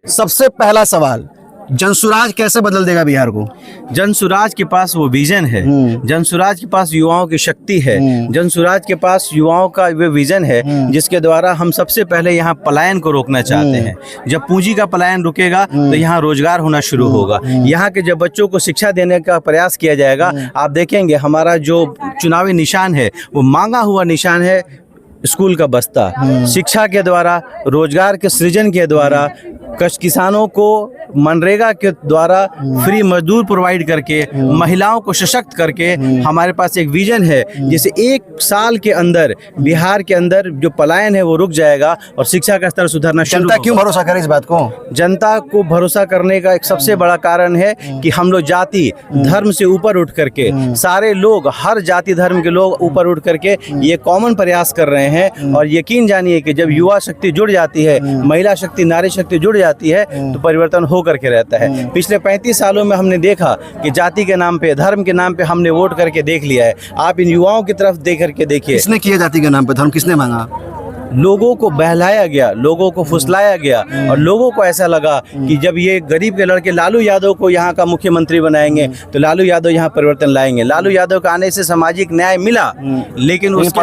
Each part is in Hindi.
सबसे पहला सवाल, जनसुराज कैसे बदल देगा बिहार को? जनसुराज के पास वो विजन है, जनसुराज के पास युवाओं की शक्ति है, जनसुराज के पास युवाओं का वो विजन है जिसके द्वारा हम सबसे पहले यहाँ पलायन को रोकना चाहते हैं। जब पूंजी का पलायन रुकेगा तो यहाँ रोजगार होना शुरू होगा। यहाँ के जब बच्चों को शिक्षा देने का प्रयास किया जाएगा, आप देखेंगे हमारा जो चुनावी निशान है वो मांगा हुआ निशान है, स्कूल का बस्ता। शिक्षा के द्वारा, रोजगार के सृजन के द्वारा, किसानों को मनरेगा के द्वारा फ्री मजदूर प्रोवाइड करके, महिलाओं को सशक्त करके हमारे पास एक विजन है जिसे 1 साल के अंदर बिहार के अंदर जो पलायन है वो रुक जाएगा और शिक्षा का स्तर सुधरना शुरू होगा। जनता क्यों भरोसा करे इस बात को? जनता को भरोसा करने का एक सबसे बड़ा कारण है कि हम लोग जाति धर्म से ऊपर उठ करके, सारे लोग, हर जाति धर्म के लोग ऊपर उठ करके ये कॉमन प्रयास कर रहे हैं। और यकीन जानिए कि जब युवा शक्ति जुड़ जाती है, महिला शक्ति, नारी शक्ति जुड़ जाती है तो परिवर्तन हो करके रहता है। पिछले 35 सालों में हमने देखा कि जाति के नाम पे, धर्म के नाम पे हमने वोट करके देख लिया है। आप इन युवाओं की तरफ देख करके देखिए, किसने किया जाति के नाम पे धर्म? किसने मांगा? लोगों को बहलाया गया, लोगों को फुसलाया गया और लोगों को ऐसा लगा कि जब ये गरीब के लड़के लालू यादव को यहाँ का मुख्यमंत्री बनाएंगे तो लालू यादव यहाँ परिवर्तन लाएंगे। लालू यादव का आने से सामाजिक न्याय मिला, लेकिन उसके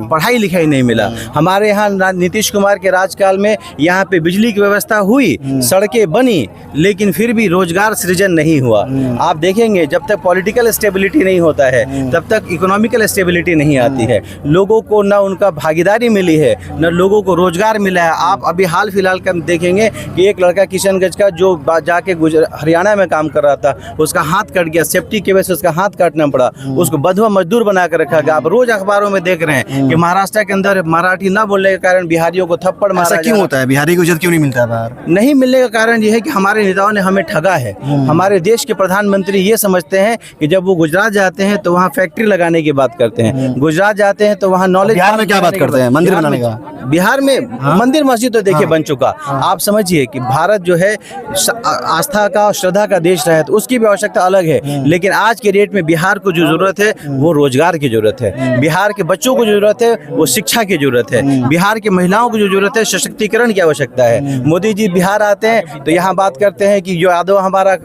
पढ़ाई लिखाई नहीं मिला। हमारे यहाँ नीतीश कुमार के राजकाल में यहाँ पे बिजली की व्यवस्था हुई, सड़कें बनी, लेकिन फिर भी रोजगार सृजन नहीं हुआ। आप देखेंगे जब तक पॉलिटिकल स्टेबिलिटी नहीं होता है तब तक इकोनॉमिकल स्टेबिलिटी नहीं आती है। लोगों को ना उनका भागीदारी मिली है, न लोगों को रोजगार मिला है। आप अभी हाल फिलहाल का देखेंगे कि एक लड़का किशनगंज का जो जाके हरियाणा में काम कर रहा था, उसका हाथ कट गया, सेफ्टी की वजह से उसका हाथ काटना पड़ा, उसको बंधुआ मजदूर बना कर रखा गया। आप रोज अखबारों में देख रहे हैं कि महाराष्ट्र के अंदर मराठी न बोलने के कारण बिहारियों को थप्पड़ मारा। ऐसा क्यों होता है? बिहारी को इज्जत क्यों नहीं मिलता है बाहर? नहीं मिलने का कारण यह है कि हमारे नेताओं ने हमें ठगा है। हमारे देश के प्रधानमंत्री ये समझते हैं कि जब वो गुजरात जाते हैं तो वहाँ फैक्ट्री लगाने की बात करते हैं, गुजरात जाते हैं तो वहाँ नॉलेज। बिहार में क्या बात करते हैं? मंदिर बनाने का। बिहार में मंदिर मस्जिद तो देखिए बन चुका। आप समझिए कि भारत जो है आस्था का और श्रद्धा का देश रहा है तो उसकी भी आवश्यकता अलग है, लेकिन आज के डेट में बिहार को जो जरूरत है वो रोजगार की जरूरत है, बिहार के बच्चों को जो जरूरत है वो शिक्षा की जरूरत है, बिहार की महिलाओं को जो जरूरत है सशक्तिकरण की आवश्यकता है। मोदी जी बिहार आते हैं तो यहाँ बात करते हैं कि जो यादव हमारा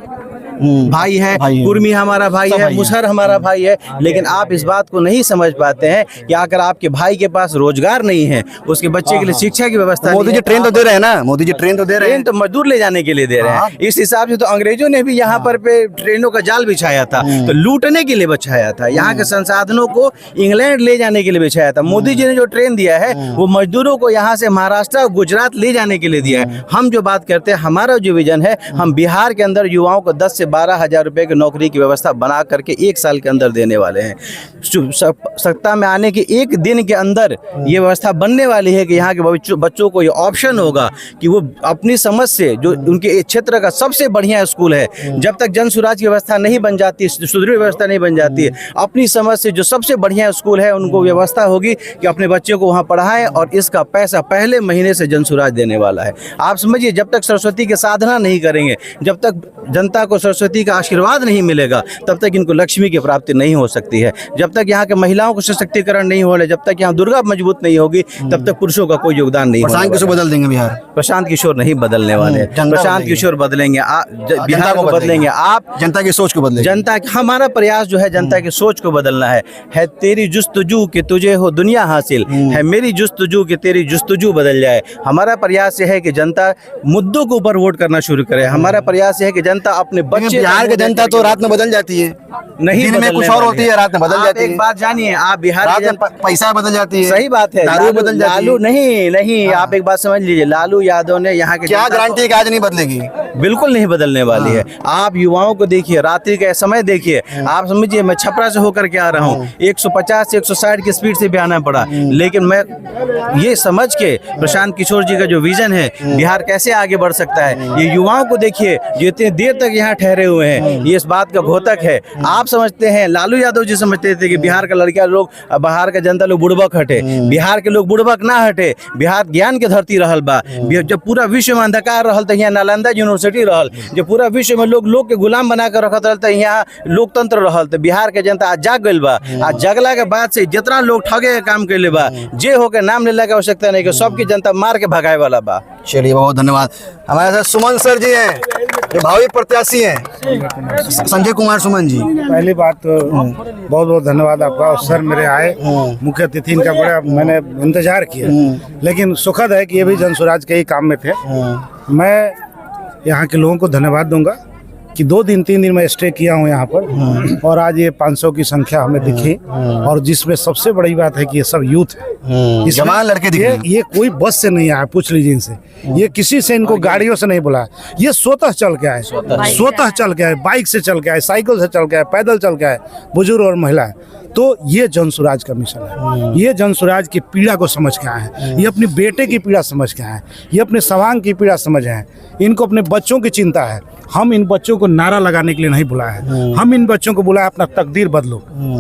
भाई है, कुर्मी हमारा भाई है, मुसहर हमारा भाई है, लेकिन आप इस बात को नहीं समझ पाते हैं कि अगर आपके भाई के पास रोजगार नहीं है, उसके बच्चे के लिए शिक्षा की व्यवस्था। मोदी जी ट्रेन तो दे रहे हैं ना, मोदी जी ट्रेन तो दे रहे हैं, तो मजदूर ले जाने के लिए दे रहे हैं। इस हिसाब से तो अंग्रेजों ने भी यहाँ पर पे ट्रेनों का जाल बिछाया था, तो लूटने के लिए बिछाया था, यहाँ के संसाधनों को इंग्लैंड ले जाने के लिए बिछाया था। मोदी जी ने जो ट्रेन दिया है वो मजदूरों को यहाँ से महाराष्ट्र और गुजरात ले जाने के लिए दिया है। हम जो बात करते हैं, हमारा जो विजन है, हम बिहार के अंदर युवाओं को 10 से 12 हजार रुपए की नौकरी की व्यवस्था बना करके 1 साल के अंदर देने वाले हैं। सत्ता में आने के 1 दिन के अंदर ये व्यवस्था बनने वाली है कि यहाँ के बच्चों को ये ऑप्शन होगा कि वो अपनी समझ से, जो उनके क्षेत्र का सबसे बढ़िया स्कूल है, जब तक जनसुराज की व्यवस्था नहीं बन जाती, सुदृढ़ व्यवस्था नहीं बन जाती है, अपनी समझ से जो सबसे बढ़िया स्कूल है उनको व्यवस्था होगी कि अपने बच्चों को वहाँ पढ़ाएं और इसका पैसा पहले महीने से जनसुराज देने वाला है। आप समझिए, जब तक सरस्वती की साधना नहीं करेंगे, जब तक जनता को सरस्वती का आशीर्वाद नहीं मिलेगा, तब तक इनको लक्ष्मी की प्राप्ति नहीं हो सकती है। जब तक यहाँ के महिलाओं को सशक्तिकरण नहीं हो रहा, जब तक यहाँ दुर्गा मजबूत नहीं होगी, तब तक पुरुषों का कोई योगदान नहीं होगा। प्रशांत किशोर बदल देंगे बिहार? प्रशांत किशोर नहीं बदलने वाले, प्रशांत किशोर बदलेंगे, बिहार को बदलेंगे। आप जनता की सोच को बदलेंगे। जनता, हमारा प्रयास जो है जनता की सोच को बदलना है तेरी जुस्तजू कि तुझे हो दुनिया हासिल, है मेरी जुस्तजू कि तेरी जुस्तजू बदल जाए। हमारा प्रयास है कि जनता मुद्दों के ऊपर वोट करना शुरू करे। हमारा प्रयास है कि जनता अपने बच्चे, बिहार की जनता तो रात में बदल जाती है, नहीं दिन में कुछ और होती है, रात में बदल जाती है। एक बात जानिए, आप बिहार पैसा बदल जाती है। सही बात है, दारू बदल जाती है। लालू नहीं, आप एक बात समझ लीजिए, लालू यादव ने यहाँ के, क्या गारंटी आज नहीं बदलेगी? बिल्कुल नहीं बदलने वाली है। आप युवाओं को देखिए, रात्रि का समय देखिए, आप समझिए मैं छपरा से होकर के आ रहा हूँ, 150 से 160 की स्पीड से भी आना पड़ा, लेकिन मैं ये समझ के प्रशांत किशोर जी का जो विजन है बिहार कैसे आगे बढ़ सकता है, ये युवाओं को देखिए जो इतने देर तक यहाँ ठहरे हुए हैं, ये इस बात का घोतक है। आप समझते हैं, लालू यादव जी समझते थे कि बिहार का लड़का लोग, बाहर का जनता लोग बुड़बक हटे, बिहार के लोग बुड़बक ना हटे, बिहार ज्ञान के धरती रहल बा। जब पूरा विश्व में अंधकार रहल तो यहाँ नालंदा यूनिवर्सिटी यूनिवर्सिटी रहल जो पूरा विश्व में लोग के गुलाम बना कर रखत रहल, यहाँ लोकतंत्र रहल। तो बिहार के जनता आज जाग गइल बा। आज जगला के बाद से जितना लोग ठगे के काम कैले बा, जे होके नाम लेला के आवश्यकता नहीं, कि सबकी जनता मार के भगाए वाला बा। चलिए बहुत धन्यवाद। हमारे साथ सुमन सर जी हैं, जो भावी प्रत्याशी हैं, संजय कुमार सुमन जी। पहली बात तो बहुत बहुत धन्यवाद आपका। सर मेरे आए, मुख्य अतिथि इनका बड़ा मैंने इंतजार किया, लेकिन सुखद है कि ये भी जनसुराज के ही काम में थे। मैं यहाँ के लोगों को धन्यवाद दूंगा कि 2-3 दिन मैं स्टे किया हूँ यहाँ पर, और आज ये 500 की संख्या हमें दिखी, और जिसमें सबसे बड़ी बात है कि ये सब यूथ है, जवान लड़के दिखे। ये कोई बस से नहीं आया, पूछ लीजिए इनसे, ये किसी से इनको गाड़ियों से नहीं बुलाया, ये स्वतः चल के आए, स्वतः चल के आए, बाइक से चल के आए, साइकिल से चल के आए, पैदल चल के आए, बुजुर्ग और महिलाएं। तो ये जनसुराज का मिशन है, ये जनसुराज की पीड़ा को समझ के आए हैं, ये अपने बेटे की पीड़ा समझ के आए हैं, ये अपने सवांग की पीड़ा समझ आए हैं, इनको अपने बच्चों की चिंता है। हम इन बच्चों को नारा लगाने के लिए नहीं बुलाया है, हम इन बच्चों को बुलाया अपना तकदीर बदलो।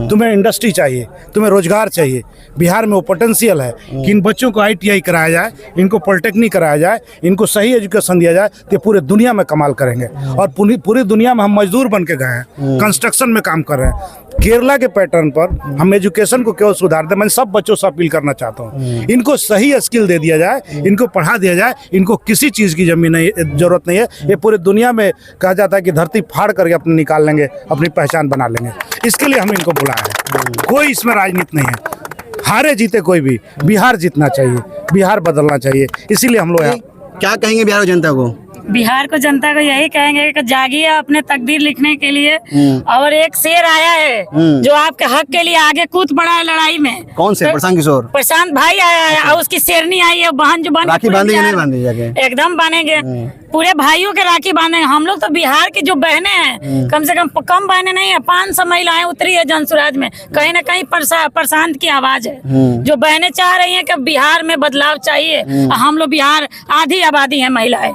तुम्हें इंडस्ट्री चाहिए, तुम्हें रोजगार चाहिए, बिहार में वो पोटेंशियल है कि इन बच्चों को ITI कराया जाए, इनको पॉलिटेक्निक कराया जाए, इनको सही एजुकेशन दिया जाए, तो पूरे दुनिया में कमाल करेंगे। और पूरी दुनिया में हम मजदूर बन के गए हैं, कंस्ट्रक्शन में काम कर रहे हैं। केरला के पैटर्न पर हम एजुकेशन को केवल सुधार दें। मैं सब बच्चों से अपील करना चाहता हूँ, इनको सही स्किल दे दिया जाए, इनको पढ़ा दिया जाए, इनको किसी चीज़ की जरूरत नहीं है। ये पूरी दुनिया में कहा जाता है कि धरती फाड़ करके अपने निकाल लेंगे, अपनी पहचान बना लेंगे। इसके लिए हम इनको बुलाया है, कोई इसमें राजनीति नहीं है। हारे जीते कोई भी, बिहार जीतना चाहिए, बिहार बदलना चाहिए, इसीलिए हम लोग यहाँ। क्या कहेंगे बिहार जनता को? बिहार को जनता को यही कहेंगे कि जागिए अपने तकदीर लिखने के लिए। और एक शेर आया है जो आपके हक के लिए आगे कूद पड़ा है लड़ाई में। कौन से? प्रशांत किशोर, प्रशांत भाई आया है, और उसकी शेरनी आई है, बहन जो बन राखी बांधेंगे नहीं बांधे जाके? एकदम बांधेंगे, पूरे भाइयों के राखी बांधेंगे। हम लोग तो बिहार की जो बहनें हैं, कम से कम बहनें नहीं है, 500 महिलाएं उतरी है जनसुराज में। कहीं ना कहीं प्रशांत की आवाज है, जो बहनें चाह रही हैं कि बिहार में बदलाव चाहिए। हम लोग बिहार आधी आबादी है महिलाएं,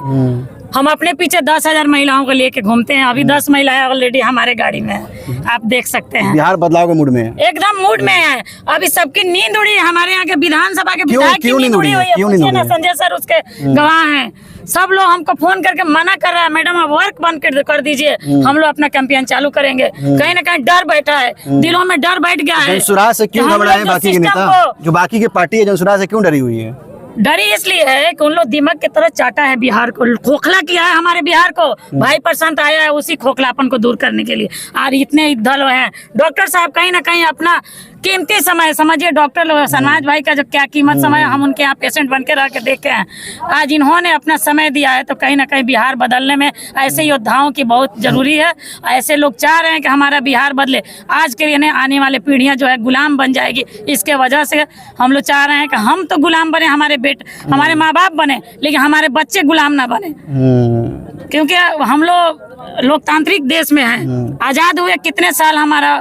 हम अपने पीछे 10,000 महिलाओं को लेके घूमते हैं। अभी 10 महिलाएं ऑलरेडी हमारे गाड़ी में है, आप देख सकते हैं। बिहार बदलाव के मूड में है, एकदम मूड में है। अभी सबकी नींद उड़ी है, हमारे यहाँ के विधानसभा के विधायक की नींद उड़ी हुई है। पूछिए ना, संजय सर उसके गवाह हैं। सब लोग हमको फोन करके मना कर रहा है, मैडम आप वर्क बंद कर दीजिए, हम लोग अपना कैंपेन चालू करेंगे। कहीं ना कहीं डर बैठा है, दिलों में डर बैठ गया है। जनसुराज से क्यों घबराए बाकी के नेता? जो बाकी की पार्टी है जनसुराज से क्यों डरी हुई है? डरी इसलिए है कि उन लोग दिमाग की तरह चाटा है बिहार को, खोखला किया है हमारे बिहार को। भाई प्रशांत आया है उसी खोखलापन को दूर करने के लिए। और इतने दल हैं, डॉक्टर साहब कहीं ना कहीं अपना कीमती समय, समझिए डॉक्टर लोग, समाज भाई का जो क्या कीमत समय, हम उनके यहाँ पेशेंट बन के रह के देखे हैं। आज इन्होंने अपना समय दिया है, तो कहीं ना कहीं बिहार बदलने में ऐसे योद्धाओं की बहुत जरूरी है। ऐसे लोग चाह रहे हैं कि हमारा बिहार बदले। आज के लिए आने वाली पीढ़ियां जो है गुलाम बन जाएगी, इसके वजह से हम लोग चाह रहे हैं कि हम तो गुलाम बने, हमारे माँ बाप बने, लेकिन हमारे बच्चे गुलाम ना बने। क्योंकि हम लोग लोकतांत्रिक देश में हैं, आजाद हुए कितने साल हमारा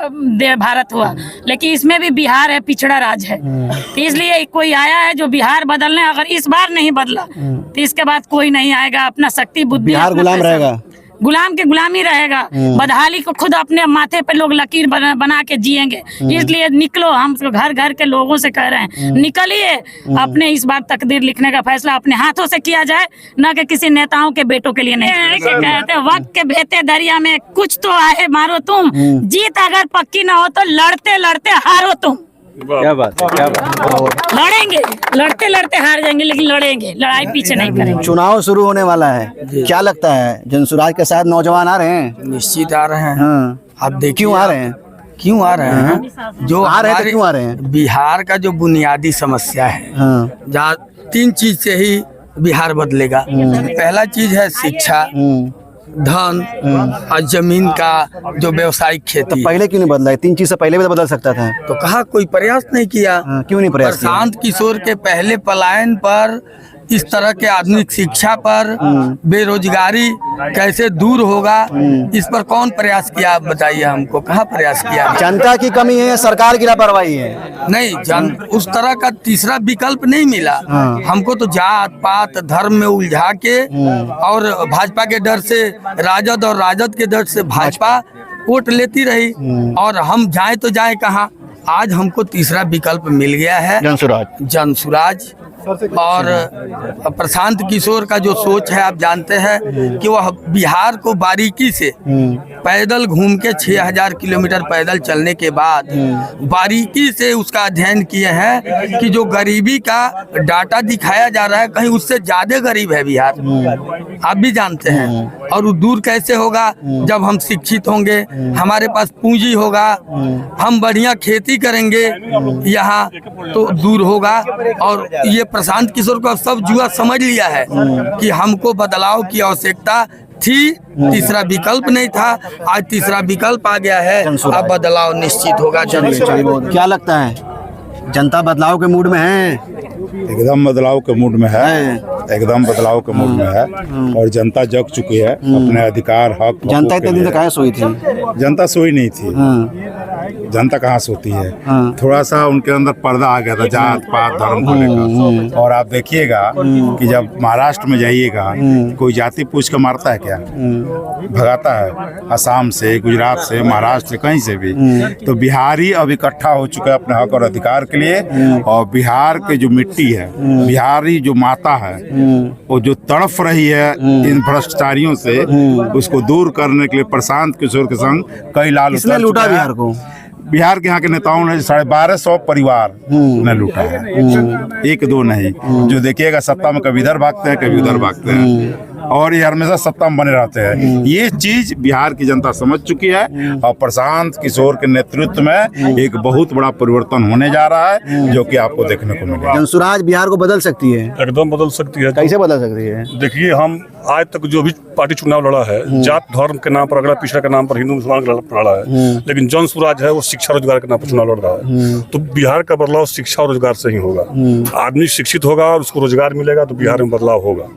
भारत हुआ, लेकिन इसमें भी बिहार है, पिछड़ा राज्य है। तो इसलिए कोई आया है जो बिहार बदलने, अगर इस बार नहीं बदला तो इसके बाद कोई नहीं आएगा। अपना शक्ति बुद्धि, बिहार गुलाम रहेगा, गुलाम के गुलामी रहेगा। बदहाली को खुद अपने माथे पे लोग लकीर बना के जिएंगे। इसलिए निकलो, हम घर घर के लोगों से कह रहे हैं, निकलिए, अपने इस बार तकदीर लिखने का फैसला अपने हाथों से किया जाए, न कि किसी नेताओं के बेटों के लिए नहीं। कहते हैं वक्त के बहते दरिया में कुछ तो आए मारो तुम, जीत अगर पक्की ना हो तो लड़ते लड़ते हारो तुम। क्या बात है, क्या बात। लड़ेंगे, लड़ते लड़ते हार जाएंगे, लेकिन लड़ेंगे, लड़ाई पीछे नहीं करेंगे। चुनाव शुरू होने वाला है, क्या लगता है जनसुराज के साथ नौजवान आ रहे हैं? निश्चित आ रहे हैं। हाँ। आप देखिए क्यों आ रहे हैं? क्यों आ रहे हैं? जो आ रहे हैं तो क्यों आ रहे हैं? बिहार का जो बुनियादी समस्या है, हाँ। जहाँ 3 चीज से ही बिहार बदलेगा। पहला चीज है शिक्षा, धन और जमीन का जो व्यवसायिक खेती। तो पहले क्यों नहीं बदला? 3 चीज से पहले भी तो बदल सकता था। तो कहा कोई प्रयास नहीं किया। क्यों नहीं प्रयास किया? प्रशांत किशोर के पहले पलायन पर, इस तरह के आधुनिक शिक्षा पर, बेरोजगारी कैसे दूर होगा, इस पर कौन प्रयास किया? आप बताइए हमको, कहाँ प्रयास किया? जनता की कमी है, सरकार की लापरवाही है? नहीं, उस तरह का तीसरा विकल्प नहीं मिला। हमको तो जात पात धर्म में उलझा के, और भाजपा के डर से राजद, और राजद के डर से भाजपा वोट लेती रही, और हम जाए तो जाए कहाँ। आज हमको तीसरा विकल्प मिल गया है, जनसुराज। और प्रशांत किशोर का जो सोच है, आप जानते हैं कि वह बिहार को बारीकी से पैदल घूम के 6000 किलोमीटर पैदल चलने के बाद बारीकी से उसका अध्ययन किए हैं कि जो गरीबी का डाटा दिखाया जा रहा है, कहीं उससे ज्यादा गरीब है बिहार, आप भी जानते हैं। और वो दूर कैसे होगा? जब हम शिक्षित होंगे, हमारे पास पूंजी होगा, हम बढ़िया खेती करेंगे यहाँ, तो दूर होगा। और ये प्रशांत किशोर को सब जुआ समझ लिया है कि हमको बदलाव की आवश्यकता थी, तीसरा विकल्प नहीं था, आज तीसरा विकल्प आ गया है, अब बदलाव निश्चित होगा। क्या लगता है, जनता बदलाव के मूड में है? एकदम बदलाव के मूड में है, एकदम बदलाव के मूड में है। और जनता जग चुकी है अपने अधिकार हक। जनता इतने दिन से कहाँ सोई थी? जनता सोई नहीं थी, जनता कहाँ सोती है। थोड़ा सा उनके अंदर पर्दा आ गया था जात पात धर्म को लेकर। और आप देखिएगा कि जब महाराष्ट्र में जाइएगा, कोई जाति पूछ के मारता है क्या? भगाता है, असम से, गुजरात से, महाराष्ट्र से, कहीं से भी। तो बिहारी अब इकट्ठा हो चुके हैं अपने हक और अधिकार के लिए। और बिहार के जो मिट्टी है, बिहारी जो माता है, वो जो तड़फ रही है इन भ्रष्टाचारियों से, उसको दूर करने के लिए प्रशांत किशोर के संग कई लाल किसने लूटा बिहार को? बिहार के यहाँ के नेताओं ने 1250 परिवार ने लूटा है, एक दो नहीं। जो देखिएगा सत्ता में कभी इधर भागते हैं, कभी उधर भागते हैं, और ये हमेशा सत्ता में बने रहते हैं। ये चीज बिहार की जनता समझ चुकी है। और प्रशांत किशोर के नेतृत्व में एक बहुत बड़ा परिवर्तन होने जा रहा है, जो कि आपको देखने को मिलेगा। जनसुराज बिहार को बदल सकती है? एकदम बदल सकती है। कैसे बदल सकती है? देखिए, हम आज तक जो भी पार्टी चुनाव लड़ा है, जात धर्म के नाम पर, अगला पिछड़ा के नाम पर, हिंदू मुसलमान का लड़ा है, लेकिन जन स्वराज है वो शिक्षा रोजगार के नाम पर चुनाव लड़ रहा है। तो बिहार का बदलाव शिक्षा और रोजगार से ही होगा। आदमी शिक्षित होगा और उसको रोजगार मिलेगा, तो बिहार में बदलाव होगा।